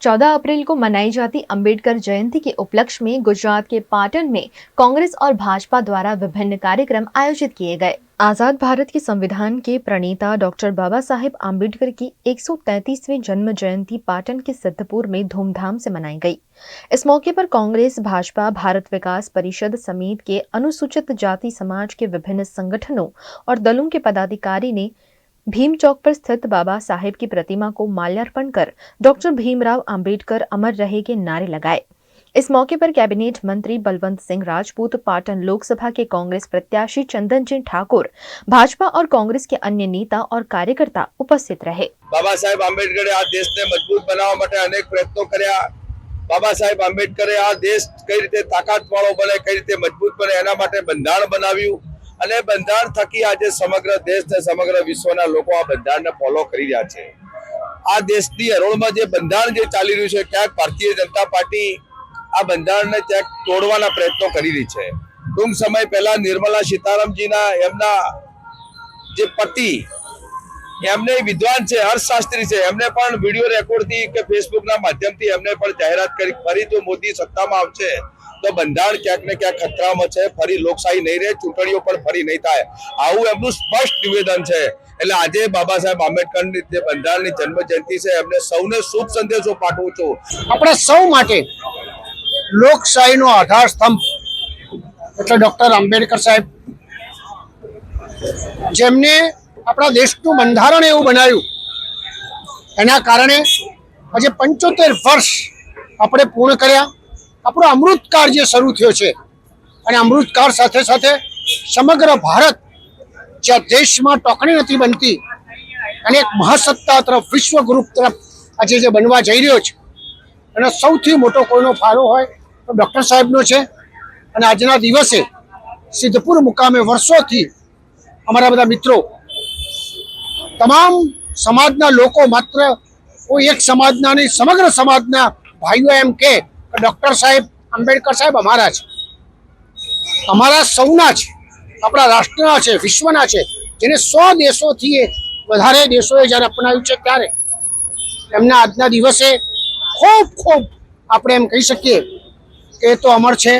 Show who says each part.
Speaker 1: 14 अप्रैल को मनाई जाती अंबेडकर जयंती के उपलक्ष्य में गुजरात के पाटन में कांग्रेस और भाजपा द्वारा विभिन्न कार्यक्रम आयोजित किए गए। आजाद भारत के संविधान के प्रणेता डॉक्टर बाबा साहेब आम्बेडकर की 133वीं जन्म जयंती पाटन के सिद्धपुर में धूमधाम से मनाई गई। इस मौके पर कांग्रेस, भाजपा, भारत विकास परिषद समेत के अनुसूचित जाति समाज के विभिन्न संगठनों और दलों के पदाधिकारी ने भीम चौक पर स्थित बाबा साहेब की प्रतिमा को माल्यार्पण कर डॉक्टर भीमराव अंबेडकर अमर रहे के नारे लगाए। इस मौके पर कैबिनेट मंत्री बलवंत सिंह राजपूत, पाटन लोकसभा के कांग्रेस प्रत्याशी चंदन सिंह ठाकुर, भाजपा और कांग्रेस के अन्य नेता और कार्यकर्ता उपस्थित रहे।
Speaker 2: बाबा साहेब आंबेडकरे आ देश ने मजबूत बनावा माटे अनेक प्रयत्नों कर्या। बाबा साहेब आंबेडकरे आ देश कई रीते ताकतवाळो बने, कई रीते मजबूत बने एना माटे बंधारण बनाव्યું અને બંધારણ થકી આજે સમગ્ર દેશ ને સમગ્ર વિશ્વના લોકો આ બંધારણને ફોલો કરી રહ્યા છે। આ દેશની હરોળમાં જે બંધારણ જે ચાલી રહ્યું છે, ક્યાંક ભારતીય જનતા પાર્ટી આ બંધારણને ક્યાંક તોડવાના પ્રયત્નો કરી રહી છે। ટૂંક સમય પહેલા નિર્મલા સીતારામજીના એમના જે પતિ એમને વિદ્વાન છે, અર્થશાસ્ત્રી છે, એમને પણ વિડીયો રેકોર્ડથી કે ફેસબુકના માધ્યમથી એમને પણ જાહેરાત કરી ફરી જો મોદી સત્તામાં આવશે તો બંધારણ ક્યાંક ને ક્યાંક ખતરામાં છે, ફરી લોકશાહી નહીં રહે, ચૂંટણીઓ પણ ફરી નહીં થાય, આવું એમનું સ્પષ્ટ નિવેદન છે। એટલે આજે બાબા સાહેબ આંબેડકરની જે બંધારણની જન્મ જયંતિ છે એમને સૌને શુભ સંદેશો પાઠવું છું।
Speaker 3: આપણે સૌ માટે લોકશાહીનો આધાર સ્તંભ એટલે ડોક્ટર આંબેડકર સાહેબ, જેમને આપણા દેશનું બંધારણ એવું બનાવ્યું, એના કારણે આજે 75 વર્ષ આપણે પૂર્ણ કર્યા। આપણો અમૃતકાળ જે શરૂ થયો છે અને અમૃતકાળ સાથે સાથે સમગ્ર ભારત જ્યાં દેશમાં ટોકણી નથી બનતી અને એક મહાસત્તા તરફ, વિશ્વગુરુ તરફ આજે જે બનવા જઈ રહ્યો છે, એનો સૌથી મોટો કોઈનો ફાળો હોય તો ડૉક્ટર સાહેબનો છે। અને આજના દિવસે સિદ્ધપુર મુકામે વર્ષોથી અમારા બધા મિત્રો, તમામ સમાજના લોકો, માત્ર કોઈ એક સમાજના નહીં, સમગ્ર સમાજના ભાઈઓ એમ કે ડૉક્ટર સાહેબ આંબેડકર સાહેબ અમારા છે, અમારા સૌના છે, આપણા રાષ્ટ્રના છે, વિશ્વના છે, જેને 100 દેશોથી વધારે દેશોએ જ્યારે અપનાવ્યું છે ત્યારે એમના આજના દિવસે ખૂબ આપણે એમ કહી શકીએ કે એ તો અમર છે।